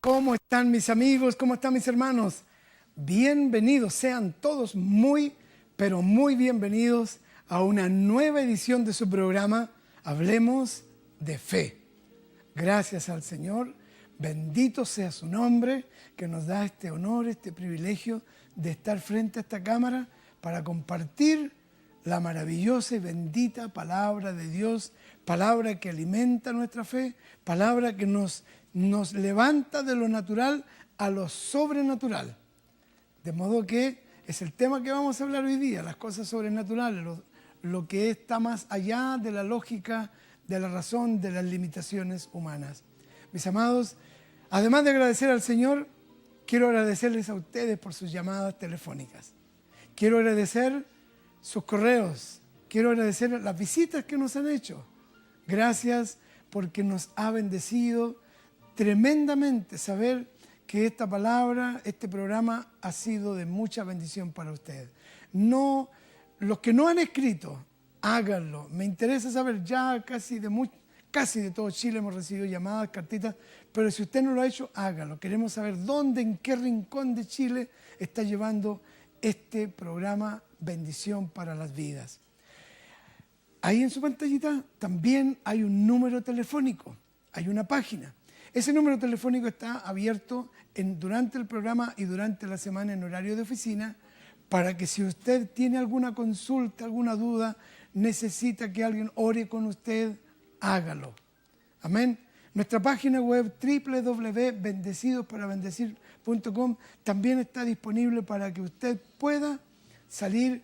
¿Cómo están mis amigos? ¿Cómo están mis hermanos? Bienvenidos, sean todos muy, pero muy bienvenidos a una nueva edición de su programa Hablemos de Fe. Gracias al Señor, bendito sea su nombre, que nos da este honor, este privilegio de estar frente a esta cámara para compartir la maravillosa y bendita palabra de Dios, palabra que alimenta nuestra fe, palabra que nos levanta de lo natural a lo sobrenatural. De modo que es el tema que vamos a hablar hoy día, las cosas sobrenaturales, lo que está más allá de la lógica, de la razón, de las limitaciones humanas. Mis amados, además de agradecer al Señor, quiero agradecerles a ustedes por sus llamadas telefónicas. Quiero agradecer sus correos, quiero agradecer las visitas que nos han hecho. Gracias porque nos ha bendecido tremendamente saber que esta palabra, este programa ha sido de mucha bendición para ustedes. No, los que no han escrito, háganlo. Me interesa saber, ya casi de todo Chile hemos recibido llamadas, cartitas, pero si usted no lo ha hecho, hágalo. Queremos saber dónde, en qué rincón de Chile está llevando este programa Bendición para las Vidas. Ahí en su pantallita también hay un número telefónico, hay una página. Ese número telefónico está abierto durante el programa y durante la semana en horario de oficina para que si usted tiene alguna consulta, alguna duda, necesita que alguien ore con usted, hágalo. Amén. Nuestra página web www.bendecidosparaBendecir.com también está disponible para que usted pueda salir,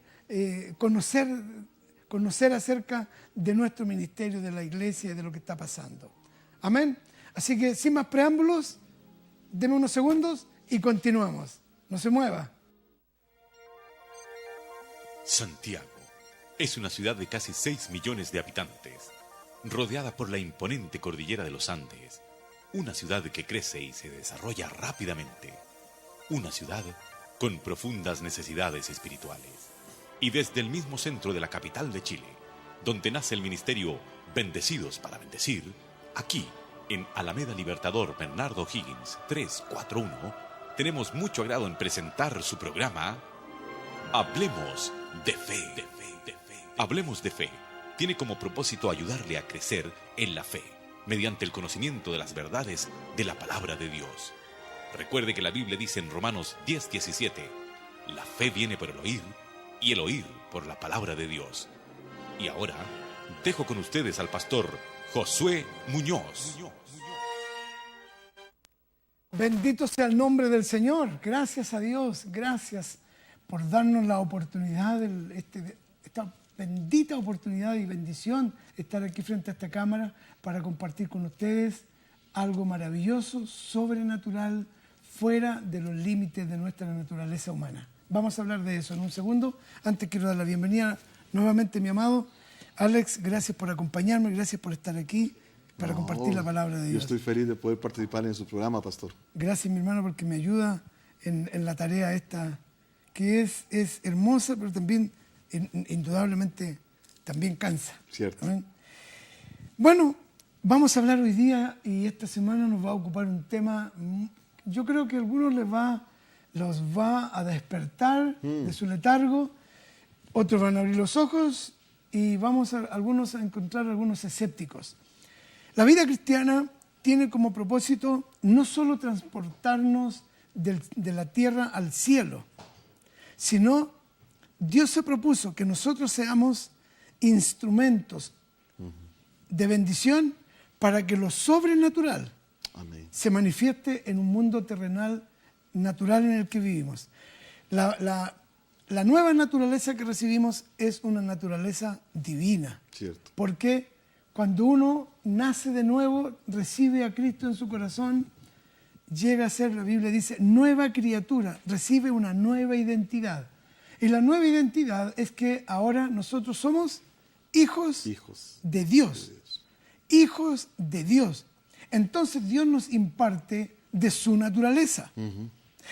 conocer acerca de nuestro ministerio, de la iglesia y de lo que está pasando. Amén. Así que sin más preámbulos, deme unos segundos y continuamos. No se mueva. Santiago es una ciudad de casi 6 millones de habitantes, rodeada por la imponente cordillera de los Andes, una ciudad que crece y se desarrolla rápidamente, una ciudad con profundas necesidades espirituales. Y desde el mismo centro de la capital de Chile, donde nace el ministerio Bendecidos para Bendecir, aquí, en Alameda Libertador Bernardo Higgins 341, tenemos mucho agrado en presentar su programa Hablemos de Fe. Hablemos de Fe tiene como propósito ayudarle a crecer en la fe, mediante el conocimiento de las verdades de la palabra de Dios. Recuerde que la Biblia dice en Romanos 10:17, la fe viene por el oír, y el oír por la palabra de Dios. Y ahora, dejo con ustedes al pastor Josué Muñoz. Bendito sea el nombre del Señor. Gracias a Dios. Gracias por darnos la oportunidad, esta bendita oportunidad y bendición, estar aquí frente a esta cámara para compartir con ustedes algo maravilloso, sobrenatural, fuera de los límites de nuestra naturaleza humana. Vamos a hablar de eso en un segundo. Antes quiero dar la bienvenida nuevamente a mi amado Alex. Gracias por acompañarme, gracias por estar aquí para compartir la palabra de Dios. Yo estoy feliz de poder participar en su programa, pastor. Gracias, mi hermano, porque me ayuda en la tarea esta, que es hermosa, pero también, indudablemente, también cansa. Cierto. ¿Amén? Bueno, vamos a hablar hoy día y esta semana nos va a ocupar un tema, yo creo que a algunos los va a despertar de su letargo, otros van a abrir los ojos y algunos a encontrar algunos escépticos. La vida cristiana tiene como propósito no solo transportarnos de la tierra al cielo, sino Dios se propuso que nosotros seamos instrumentos de bendición para que lo sobrenatural se manifieste en un mundo terrenal natural en el que vivimos. La nueva naturaleza que recibimos es una naturaleza divina. Cierto. Porque cuando uno nace de nuevo, recibe a Cristo en su corazón, llega a ser, la Biblia dice, nueva criatura, recibe una nueva identidad. Y la nueva identidad es que ahora nosotros somos hijos de Dios. Hijos de Dios. Entonces Dios nos imparte de su naturaleza.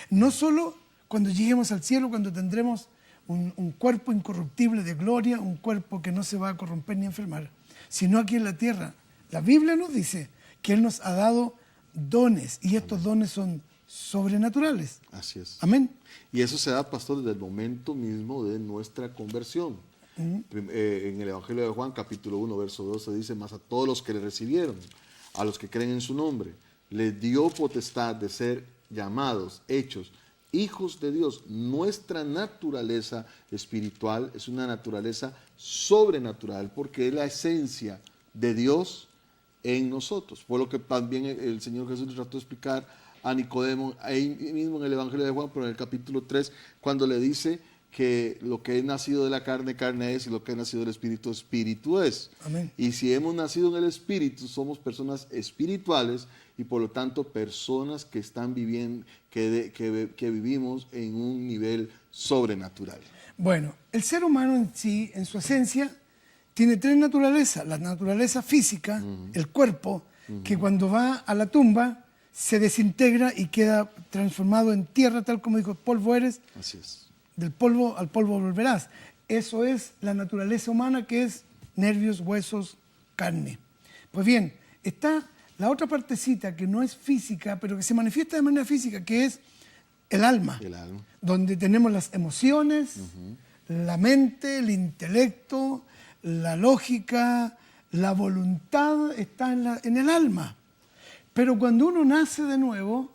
No solo cuando lleguemos al cielo, cuando tendremos un cuerpo incorruptible de gloria, un cuerpo que no se va a corromper ni enfermar, sino aquí en la tierra. La Biblia nos dice que Él nos ha dado dones, y estos dones son sobrenaturales. Así es. Amén. Y eso se da, pastor, desde el momento mismo de nuestra conversión. En el Evangelio de Juan, capítulo 1, verso 12, dice: mas a todos los que le recibieron, a los que creen en su nombre, les dio potestad de ser llamados, hechos hijos de Dios. Nuestra naturaleza espiritual es una naturaleza sobrenatural, porque es la esencia de Dios en nosotros. Por lo que también el Señor Jesús le trató de explicar a Nicodemo, ahí mismo en el Evangelio de Juan, pero en el capítulo 3, cuando le dice que lo que es nacido de la carne, carne es, y lo que es nacido del Espíritu, Espíritu es. Amén. Y si hemos nacido en el Espíritu, somos personas espirituales y por lo tanto personas que están viviendo, que vivimos en un nivel sobrenatural. Bueno, el ser humano en sí, en su esencia, tiene tres naturalezas. La naturaleza física, el cuerpo, que cuando va a la tumba se desintegra y queda transformado en tierra, tal como dijo: polvo eres. Así es. Del polvo al polvo volverás. Eso es la naturaleza humana, que es nervios, huesos, carne. Pues bien, está la otra partecita que no es física, pero que se manifiesta de manera física, que es el alma. El alma. Donde tenemos las emociones, la mente, el intelecto, la lógica, la voluntad, está en el alma. Pero cuando uno nace de nuevo,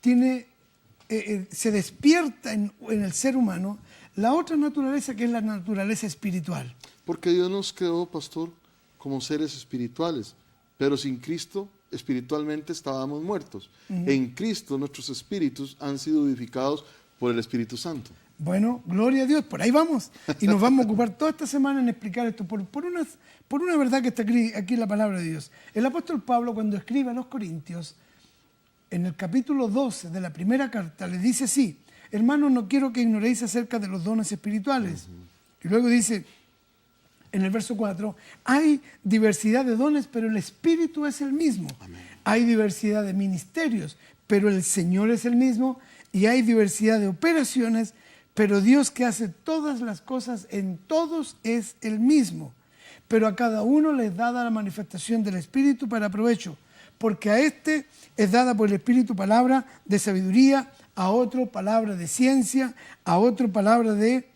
se despierta en el ser humano la otra naturaleza, que es la naturaleza espiritual. Porque Dios nos creó, pastor, como seres espirituales, pero sin Cristo espiritualmente estábamos muertos. En Cristo nuestros espíritus han sido vivificados por el Espíritu Santo. Bueno, gloria a Dios, por ahí vamos. Y nos vamos a ocupar toda esta semana en explicar esto por una verdad que está aquí en la palabra de Dios. El apóstol Pablo, cuando escribe a los Corintios, en el capítulo 12 de la primera carta, les dice así: hermanos, no quiero que ignoréis acerca de los dones espirituales. Y luego dice, en el verso 4, hay diversidad de dones, pero el Espíritu es el mismo. Amén. Hay diversidad de ministerios, pero el Señor es el mismo. Y hay diversidad de operaciones, pero Dios, que hace todas las cosas en todos, es el mismo. Pero a cada uno les dada la manifestación del Espíritu para provecho, porque a este es dada por el Espíritu palabra de sabiduría, a otro palabra de ciencia, a otro palabra de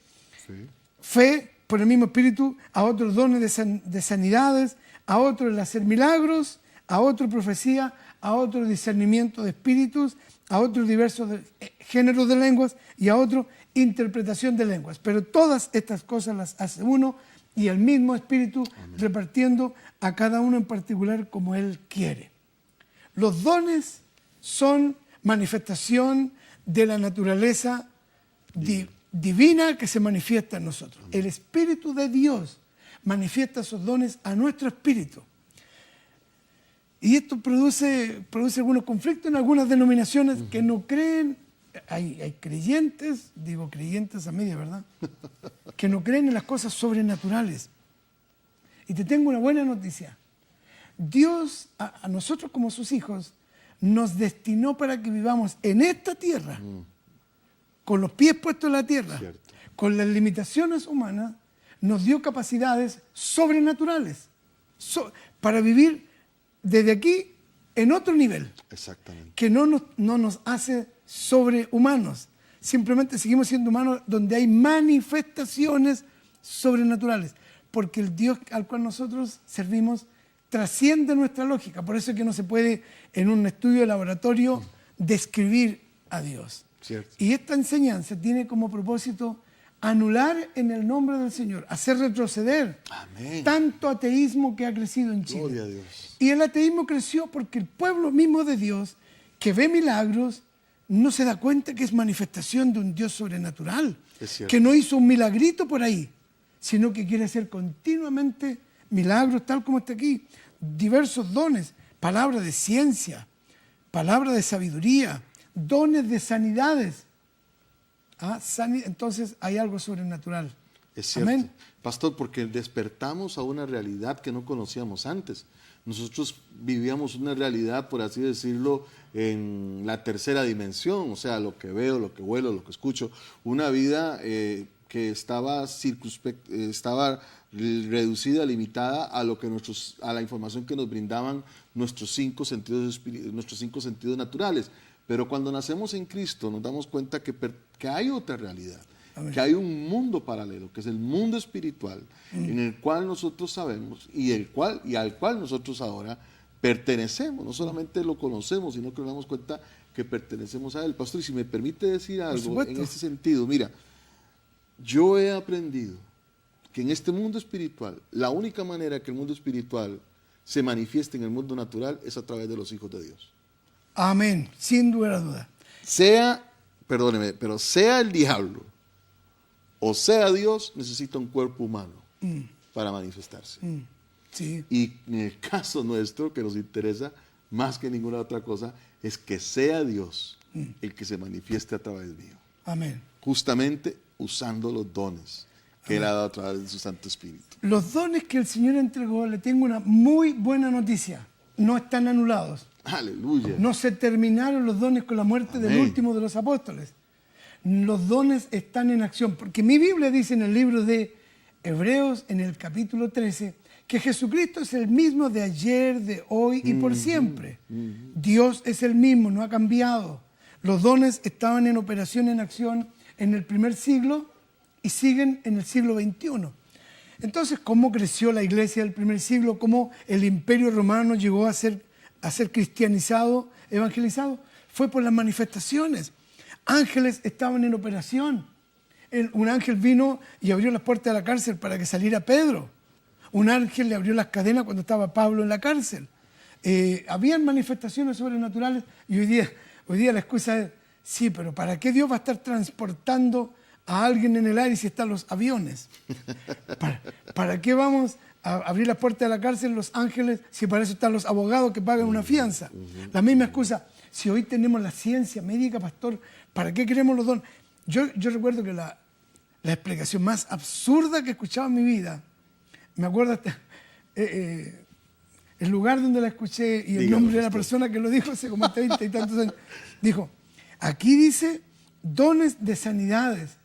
fe por el mismo Espíritu, a otros dones de sanidades, a otro el hacer milagros, a otro profecía, a otro discernimiento de espíritus, a otros diversos géneros de lenguas y a otro interpretación de lenguas. Pero todas estas cosas las hace uno y el mismo Espíritu, repartiendo a cada uno en particular como Él quiere. Los dones son manifestación de la naturaleza divina que se manifiesta en nosotros. El Espíritu de Dios manifiesta esos dones a nuestro espíritu. Y esto produce algunos conflictos en algunas denominaciones que no creen. Hay creyentes, digo creyentes a media, ¿verdad?, que no creen en las cosas sobrenaturales. Y te tengo una buena noticia. Dios, a nosotros como sus hijos, nos destinó para que vivamos en esta tierra, con los pies puestos en la tierra, con las limitaciones humanas, nos dio capacidades sobrenaturales para vivir desde aquí en otro nivel. Exactamente. Que no nos hace sobrehumanos. Simplemente seguimos siendo humanos donde hay manifestaciones sobrenaturales. Porque el Dios al cual nosotros servimos trasciende nuestra lógica. Por eso es que no se puede en un estudio de laboratorio describir a Dios. Cierto. Y esta enseñanza tiene como propósito anular en el nombre del Señor, hacer retroceder tanto ateísmo que ha crecido en Chile. Gloria a Dios. Y el ateísmo creció porque el pueblo mismo de Dios, que ve milagros, no se da cuenta que es manifestación de un Dios sobrenatural, que no hizo un milagrito por ahí, sino que quiere hacer continuamente milagros, tal como está aquí, diversos dones, palabra de ciencia, palabra de sabiduría, dones de sanidades. Entonces hay algo sobrenatural. Es cierto. Amén. Pastor, porque despertamos a una realidad que no conocíamos antes. Nosotros vivíamos una realidad, por así decirlo, en la tercera dimensión, o sea, lo que veo, lo que huelo, lo que escucho, una vida que que estaba estaba reducida, limitada a lo que a la información que nos brindaban nuestros cinco sentidos naturales. Pero cuando nacemos en Cristo nos damos cuenta que hay otra realidad. Amén. Que hay un mundo paralelo, que es el mundo espiritual, en el cual nosotros sabemos y al cual nosotros ahora pertenecemos. No solamente lo conocemos, sino que nos damos cuenta que pertenecemos a él. Pastor, y si me permite decir algo en este sentido, mira, yo he aprendido que en este mundo espiritual, la única manera que el mundo espiritual se manifieste en el mundo natural es a través de los hijos de Dios. Amén, sin duda. Perdóneme, pero sea el diablo o sea Dios, necesita un cuerpo humano para manifestarse. Sí. Y en el caso nuestro, que nos interesa más que ninguna otra cosa, es que sea Dios el que se manifieste a través mío. Amén. Justamente usando los dones que Él ha dado a través de su Santo Espíritu. Los dones que el Señor entregó, le tengo una muy buena noticia. No están anulados. Aleluya. No se terminaron los dones con la muerte del último de los apóstoles. Los dones están en acción. Porque mi Biblia dice en el libro de Hebreos, en el capítulo 13, que Jesucristo es el mismo de ayer, de hoy y por siempre. Dios es el mismo, no ha cambiado. Los dones estaban en operación, en acción en el primer siglo y siguen en el siglo XXI. Entonces, ¿cómo creció la iglesia del primer siglo? ¿Cómo el imperio romano llegó a ser cristianizado, evangelizado? Fue por las manifestaciones. Ángeles estaban en operación. Un ángel vino y abrió las puertas de la cárcel para que saliera Pedro. Un ángel le abrió las cadenas cuando estaba Pablo en la cárcel. Habían manifestaciones sobrenaturales y hoy día la excusa es, sí, pero ¿para qué Dios va a estar transportando a alguien en el aire si están los aviones? ¿Para qué vamos a abrir las puertas de la cárcel los ángeles si para eso están los abogados que pagan una fianza? La misma excusa. Si hoy tenemos la ciencia médica, pastor, ¿para qué queremos los dones? Yo recuerdo que la explicación más absurda que he escuchado en mi vida, me acuerdo hasta el lugar donde la escuché y el nombre de la persona que lo dijo hace como 30 y tantos años, dijo, aquí dice dones de sanidades.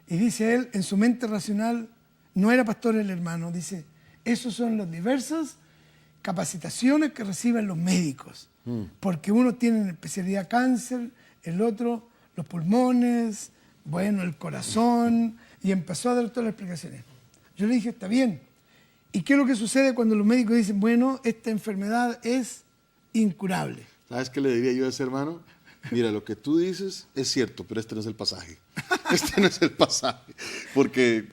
Y dice él, en su mente racional, no era pastor el hermano, dice, esos son las diversas capacitaciones que reciben los médicos. Porque uno tiene en especialidad cáncer, el otro los pulmones, bueno, el corazón, y empezó a dar todas las explicaciones. Yo le dije, está bien. ¿Y qué es lo que sucede cuando los médicos dicen, bueno, esta enfermedad es incurable? ¿Sabes qué le diría yo a ese hermano? Mira, lo que tú dices es cierto, pero este no es el pasaje. Este no es el pasaje. Porque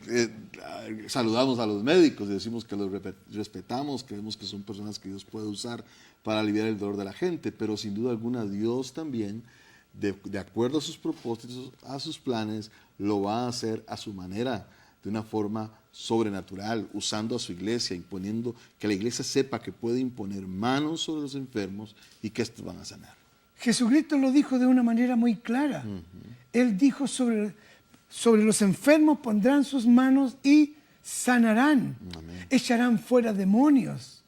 saludamos a los médicos y decimos que los respetamos, creemos que son personas que Dios puede usar para aliviar el dolor de la gente, pero sin duda alguna Dios también, de acuerdo a sus propósitos, a sus planes, lo va a hacer a su manera, de una forma sobrenatural, usando a su iglesia, imponiendo, que la iglesia sepa que puede imponer manos sobre los enfermos y que estos van a sanar. Jesucristo lo dijo de una manera muy clara. Él dijo sobre los enfermos pondrán sus manos y sanarán. Amén. Echarán fuera demonios.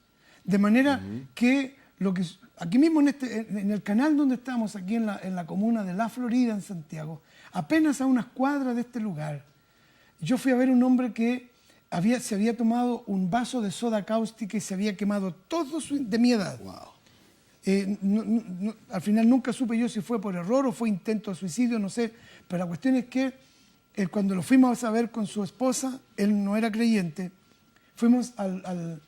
De manera que aquí mismo en el canal donde estamos, aquí en la comuna de La Florida, en Santiago, apenas a unas cuadras de este lugar, yo fui a ver un hombre que se había tomado un vaso de soda cáustica y se había quemado todo de mi edad. Wow. Al final nunca supe yo si fue por error o fue intento de suicidio, no sé, pero la cuestión es que cuando lo fuimos a ver con su esposa, él no era creyente, fuimos al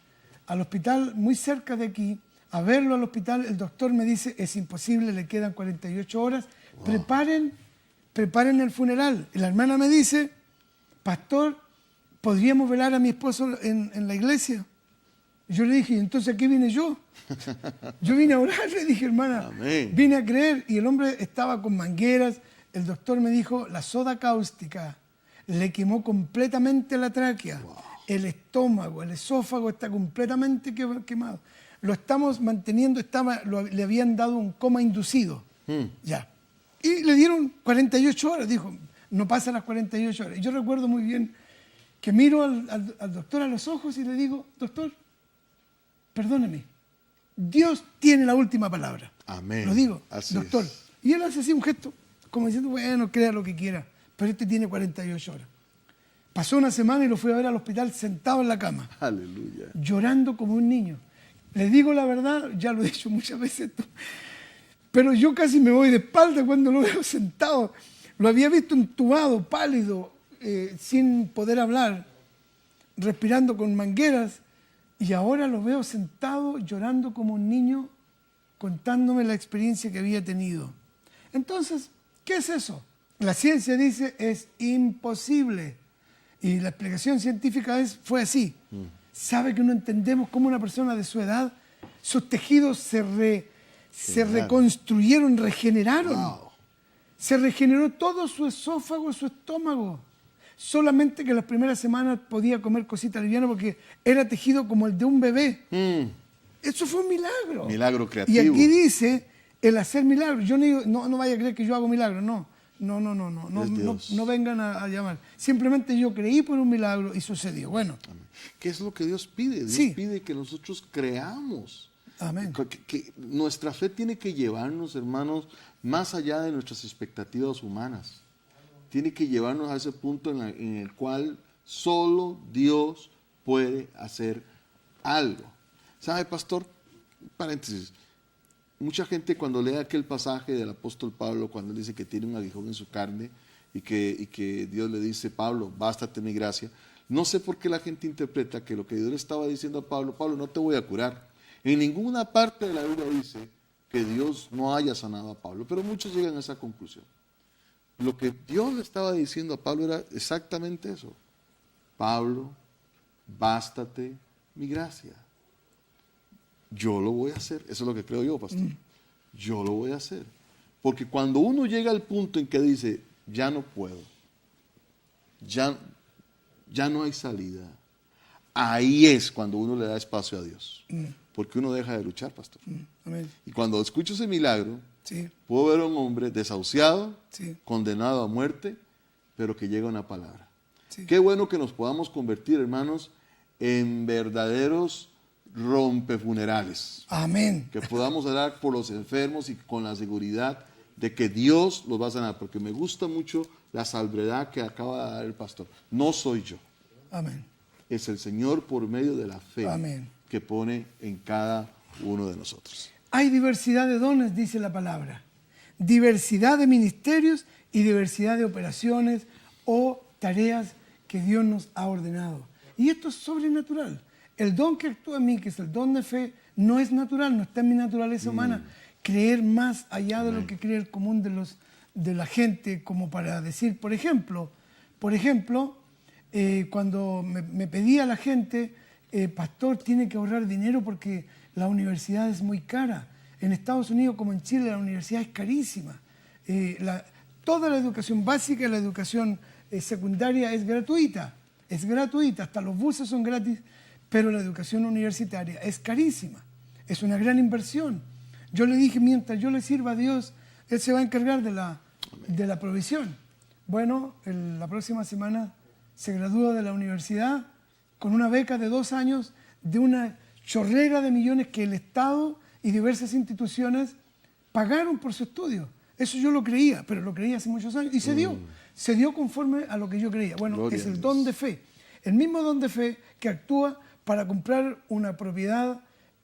hospital muy cerca de aquí, a verlo al hospital, el doctor me dice, es imposible, le quedan 48 horas, wow. preparen el funeral. Y la hermana me dice, pastor, ¿podríamos velar a mi esposo en la iglesia? Yo le dije, ¿entonces aquí vine yo? Yo vine a orar, le dije, hermana, amén. Vine a creer. Y el hombre estaba con mangueras. El doctor me dijo, la soda cáustica le quemó completamente la tráquea. Wow. El estómago, el esófago está completamente quemado. Lo estamos manteniendo, le habían dado un coma inducido. Ya. Y le dieron 48 horas, dijo, no pasan las 48 horas. Y yo recuerdo muy bien que miro al doctor a los ojos y le digo, doctor, perdóneme, Dios tiene la última palabra. Amén. Lo digo, así doctor. Es. Y él hace así un gesto, como diciendo, bueno, crea lo que quiera, pero este tiene 48 horas. Pasó una semana y lo fui a ver al hospital sentado en la cama, Aleluya. llorando como un niño. Le digo la verdad, ya lo he dicho muchas veces, pero yo casi me voy de espalda cuando lo veo sentado. Lo había visto entubado, pálido, sin poder hablar, respirando con mangueras, y ahora lo veo sentado llorando como un niño, contándome la experiencia que había tenido. Entonces, ¿qué es eso? La ciencia dice es imposible. Y la explicación científica fue así. Sabe que no entendemos cómo una persona de su edad, sus tejidos se reconstruyeron, regeneraron. Wow. Se regeneró todo su esófago, su estómago. Solamente que las primeras semanas podía comer cositas livianas porque era tejido como el de un bebé. Eso fue un milagro. Milagro creativo. Y aquí dice el hacer milagros. Yo no digo, no vaya a creer que yo hago milagros, no. No vengan a llamar. Simplemente yo creí por un milagro y sucedió. Bueno. Amén. ¿Qué es lo que Dios pide? Dios Sí. pide que nosotros creamos. Amén. Que nuestra fe tiene que llevarnos, hermanos, más allá de nuestras expectativas humanas. Tiene que llevarnos a ese punto en el cual solo Dios puede hacer algo. ¿Sabe, pastor? Paréntesis. Mucha gente cuando lee aquel pasaje del apóstol Pablo, cuando él dice que tiene un aguijón en su carne y que Dios le dice, Pablo, bástate mi gracia, no sé por qué la gente interpreta que lo que Dios le estaba diciendo a Pablo, Pablo, no te voy a curar. En ninguna parte de la Biblia dice que Dios no haya sanado a Pablo, pero muchos llegan a esa conclusión. Lo que Dios le estaba diciendo a Pablo era exactamente eso. Pablo, bástate mi gracia. Yo lo voy a hacer. Eso es lo que creo yo, pastor. Yo lo voy a hacer. Porque cuando uno llega al punto en que dice, ya no puedo, ya no hay salida, ahí es cuando uno le da espacio a Dios. Porque uno deja de luchar, pastor. Amén. Y cuando escucho ese milagro, Sí. puedo ver a un hombre desahuciado, Sí. condenado a muerte, pero que llega una palabra. Sí. Qué bueno que nos podamos convertir, hermanos, en verdaderos rompefunerales. Amén. Que podamos orar por los enfermos y con la seguridad de que Dios los va a sanar. Porque me gusta mucho la salvedad que acaba de dar el pastor. No soy yo. Amén. Es el Señor por medio de la fe Amén. que pone en cada uno de nosotros. Hay diversidad de dones, dice la palabra. Diversidad de ministerios y diversidad de operaciones o tareas que Dios nos ha ordenado. Y esto es sobrenatural. El don que actúa en mí, que es el don de fe, no es natural, no está en mi naturaleza humana. Creer más allá de lo que cree el común de la gente, como para decir, por ejemplo, cuando me pedía la gente, pastor, tiene que ahorrar dinero porque la universidad es muy cara. En Estados Unidos como en Chile la universidad es carísima. Toda la educación básica y la educación secundaria es gratuita, hasta los buses son gratis, pero la educación universitaria es carísima, es una gran inversión. Yo le dije, mientras yo le sirva a Dios, Él se va a encargar de la provisión. Bueno, la próxima semana se gradúa de la universidad con una beca de 2 años de una chorrera de millones que el Estado y diversas instituciones pagaron por su estudio. Eso yo lo creía, pero lo creía hace muchos años y se dio conforme a lo que yo creía. Bueno, Gloria es a el Dios. don de fe, el mismo don de fe que actúa para comprar una propiedad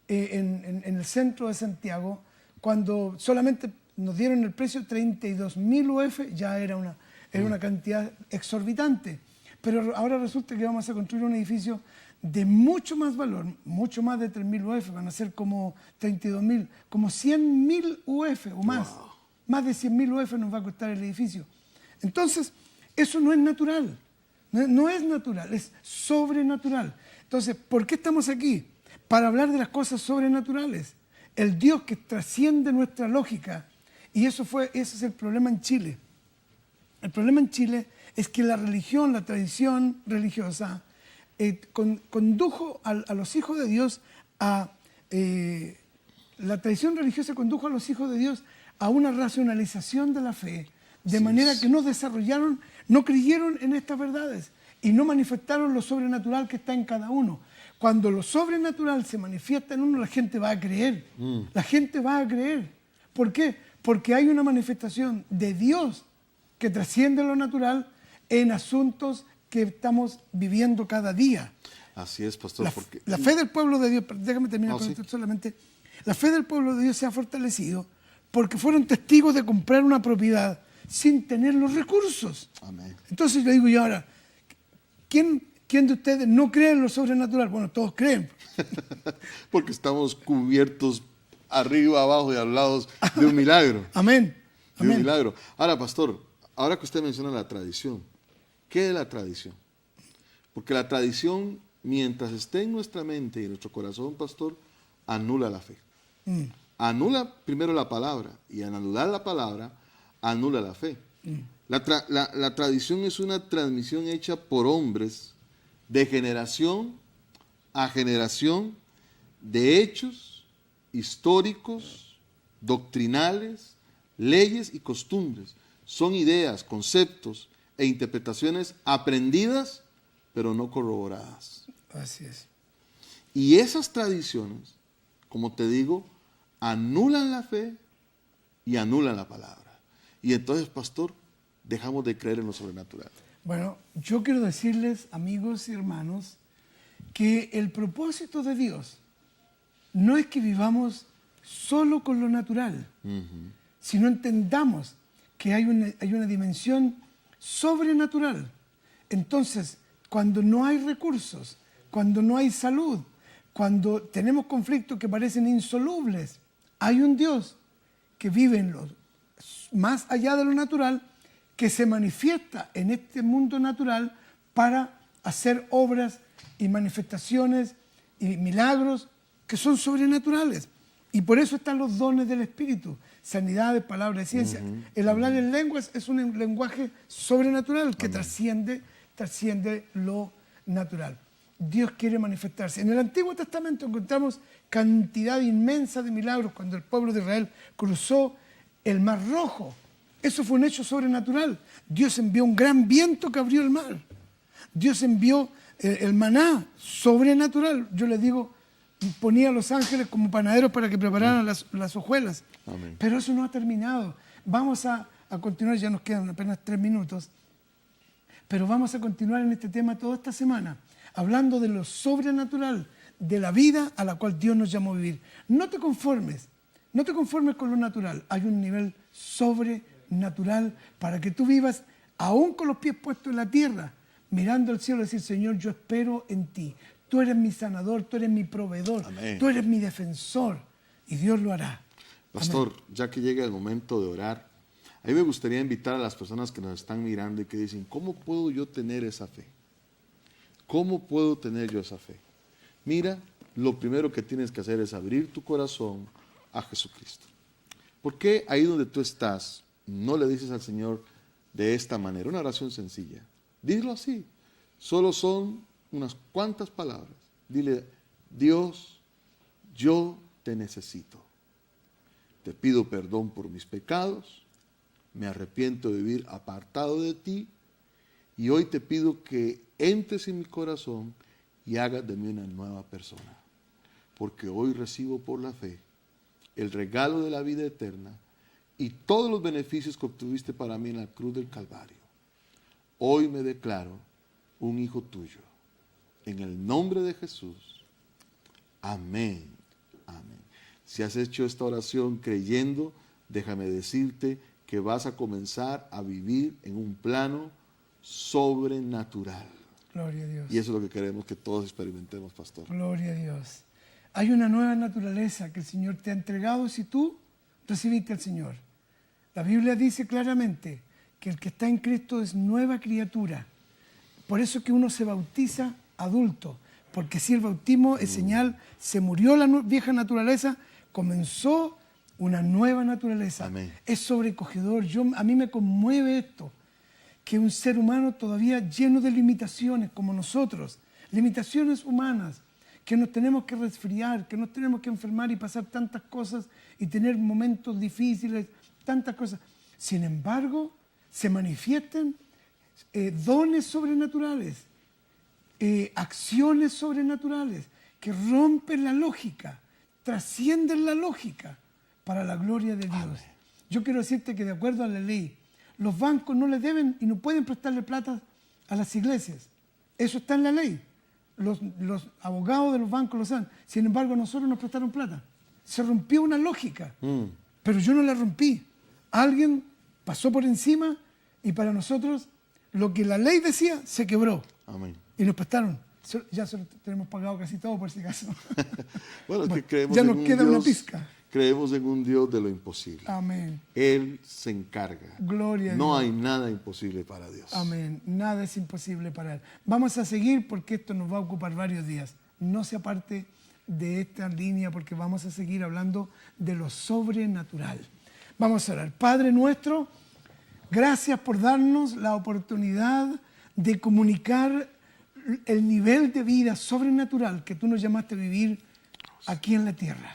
en el centro de Santiago, cuando solamente nos dieron el precio 32.000 UF, ya era una cantidad exorbitante. Pero ahora resulta que vamos a construir un edificio de mucho más valor, mucho más de 3.000 UF, van a ser como 32.000, como 100.000 UF o más. Wow. Más de 100.000 UF nos va a costar el edificio. Entonces, eso no es natural. No es natural, es sobrenatural. Entonces, ¿por qué estamos aquí? Para hablar de las cosas sobrenaturales. El Dios que trasciende nuestra lógica. Y ese es el problema en Chile. El problema en Chile es que la religión, la tradición religiosa, condujo a los hijos de Dios la tradición religiosa condujo a los hijos de Dios a una racionalización de la fe, de manera que no desarrollaron, no creyeron en estas verdades y no manifestaron lo sobrenatural que está en cada uno. Cuando lo sobrenatural se manifiesta en uno, la gente va a creer. La gente va a creer. ¿Por qué? Porque hay una manifestación de Dios que trasciende lo natural en asuntos que estamos viviendo cada día. Así es, pastor. La fe del pueblo de Dios, déjame terminar con sí. esto solamente, la fe del pueblo de Dios se ha fortalecido porque fueron testigos de comprar una propiedad sin tener los recursos. Amén. Entonces le digo yo ahora, ¿quién de ustedes no cree en lo sobrenatural? Bueno, todos creen. Porque estamos cubiertos arriba, abajo y a los lados de un milagro. Amén. De un Amén. milagro. Ahora, pastor, ahora que usted menciona la tradición, ¿qué es la tradición? Porque la tradición, mientras esté en nuestra mente y en nuestro corazón, pastor, anula la fe. Anula primero la palabra, y al anular la palabra, anula la fe. La tradición es una transmisión hecha por hombres de generación a generación de hechos históricos, doctrinales, leyes y costumbres. Son ideas, conceptos e interpretaciones aprendidas, pero no corroboradas. Así es. Y esas tradiciones, como te digo, anulan la fe y anulan la palabra. Y entonces, pastor, dejamos de creer en lo sobrenatural. Bueno, yo quiero decirles, amigos y hermanos, que el propósito de Dios no es que vivamos solo con lo natural, sino entendamos que hay una dimensión sobrenatural. Entonces, cuando no hay recursos, cuando no hay salud, cuando tenemos conflictos que parecen insolubles, hay un Dios que vive en lo más allá de lo natural, que se manifiesta en este mundo natural para hacer obras y manifestaciones y milagros que son sobrenaturales. Y por eso están los dones del Espíritu, sanidades, palabras de ciencia. El hablar en lenguas es un lenguaje sobrenatural que trasciende lo natural. Dios quiere manifestarse. En el Antiguo Testamento encontramos cantidad inmensa de milagros cuando el pueblo de Israel cruzó el Mar Rojo. Eso fue un hecho sobrenatural. Dios envió un gran viento que abrió el mar. Dios envió el maná sobrenatural. Yo les digo, ponía a los ángeles como panaderos para que prepararan las hojuelas. Amén. Pero eso no ha terminado. Vamos a continuar, ya nos quedan apenas 3 minutos. Pero vamos a continuar en este tema toda esta semana, hablando de lo sobrenatural, de la vida a la cual Dios nos llamó a vivir. No te conformes con lo natural. Hay un nivel sobrenatural para que tú vivas aún con los pies puestos en la tierra, mirando al cielo y decir, Señor, yo espero en ti. Tú eres mi sanador, tú eres mi proveedor, Amén. tú eres mi defensor y Dios lo hará. Pastor, ya que llega el momento de orar, a mí me gustaría invitar a las personas que nos están mirando y que dicen, ¿cómo puedo yo tener esa fe? ¿Cómo puedo tener yo esa fe? Mira, lo primero que tienes que hacer es abrir tu corazón a Jesucristo. ¿Por qué ahí donde tú estás no le dices al Señor de esta manera? Una oración sencilla. Dilo así. Solo son unas cuantas palabras. Dile, Dios, yo te necesito. Te pido perdón por mis pecados. Me arrepiento de vivir apartado de ti. Y hoy te pido que entres en mi corazón y hagas de mí una nueva persona. Porque hoy recibo por la fe el regalo de la vida eterna y todos los beneficios que obtuviste para mí en la cruz del Calvario. Hoy me declaro un hijo tuyo. En el nombre de Jesús. Amén. Amén. Si has hecho esta oración creyendo, déjame decirte que vas a comenzar a vivir en un plano sobrenatural. Gloria a Dios. Y eso es lo que queremos que todos experimentemos, pastor. Gloria a Dios. Hay una nueva naturaleza que el Señor te ha entregado si tú recibiste al Señor. La Biblia dice claramente que el que está en Cristo es nueva criatura. Por eso que uno se bautiza adulto, porque si el bautismo es señal, se murió la vieja naturaleza, comenzó una nueva naturaleza. Amén. Es sobrecogedor. A mí me conmueve esto, que un ser humano todavía lleno de limitaciones como nosotros, limitaciones humanas, que nos tenemos que resfriar, que nos tenemos que enfermar y pasar tantas cosas y tener momentos difíciles, tantas cosas. Sin embargo, se manifiestan dones sobrenaturales, acciones sobrenaturales que rompen la lógica, trascienden la lógica para la gloria de Dios. Amén. Yo quiero decirte que de acuerdo a la ley, los bancos no le deben y no pueden prestarle plata a las iglesias. Eso está en la ley. Los abogados de los bancos lo saben. Sin embargo, a nosotros nos prestaron plata. Se rompió una lógica, pero yo no la rompí. Alguien pasó por encima y para nosotros lo que la ley decía se quebró. Amén. Y nos prestaron. Ya tenemos pagado casi todo por si acaso. Bueno, es que creemos ya en nos un queda Dios, una pizca. Creemos en un Dios de lo imposible. Amén. Él se encarga. Gloria a Dios. No hay nada imposible para Dios. Amén. Nada es imposible para Él. Vamos a seguir porque esto nos va a ocupar varios días. No se aparte de esta línea porque vamos a seguir hablando de lo sobrenatural. Vamos a orar. Padre nuestro, gracias por darnos la oportunidad de comunicar el nivel de vida sobrenatural que tú nos llamaste a vivir aquí en la tierra.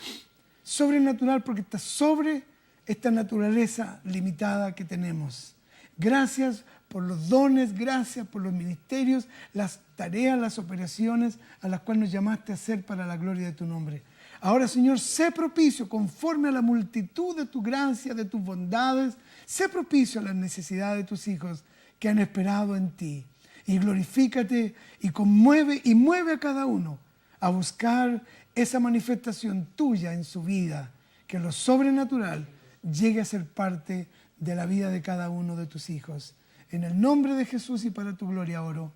Sobrenatural porque está sobre esta naturaleza limitada que tenemos. Gracias por los dones, gracias por los ministerios, las tareas, las operaciones a las cuales nos llamaste a hacer para la gloria de tu nombre. Ahora, Señor, sé propicio conforme a la multitud de tu gracia, de tus bondades. Sé propicio a las necesidades de tus hijos que han esperado en ti. Y glorifícate y conmueve y mueve a cada uno a buscar esa manifestación tuya en su vida, que lo sobrenatural llegue a ser parte de la vida de cada uno de tus hijos. En el nombre de Jesús y para tu gloria oro.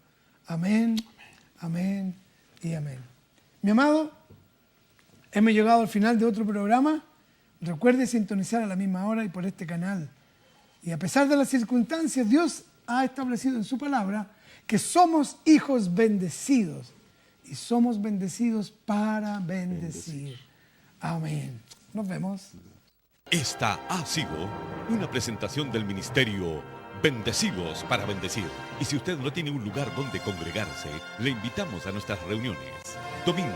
Amén, amén y amén. Mi amado, hemos llegado al final de otro programa. Recuerde sintonizar a la misma hora y por este canal. Y a pesar de las circunstancias, Dios ha establecido en su palabra que somos hijos bendecidos. Y somos bendecidos para bendecir. Amén. Nos vemos. Esta ha sido una presentación del ministerio Bendecidos para Bendecir. Y si usted no tiene un lugar donde congregarse, le invitamos a nuestras reuniones. Domingo,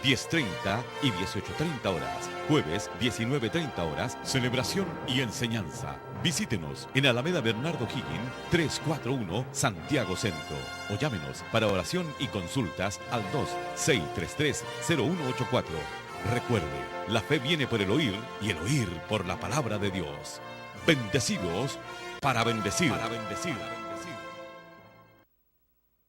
10:30 y 18:30 horas. Jueves, 19:30 horas, celebración y enseñanza. Visítenos en Alameda Bernardo Higgin, 341, Santiago Centro. O llámenos para oración y consultas al 2-633-0184. Recuerde, la fe viene por el oír y el oír por la palabra de Dios. Bendecidos para bendecir.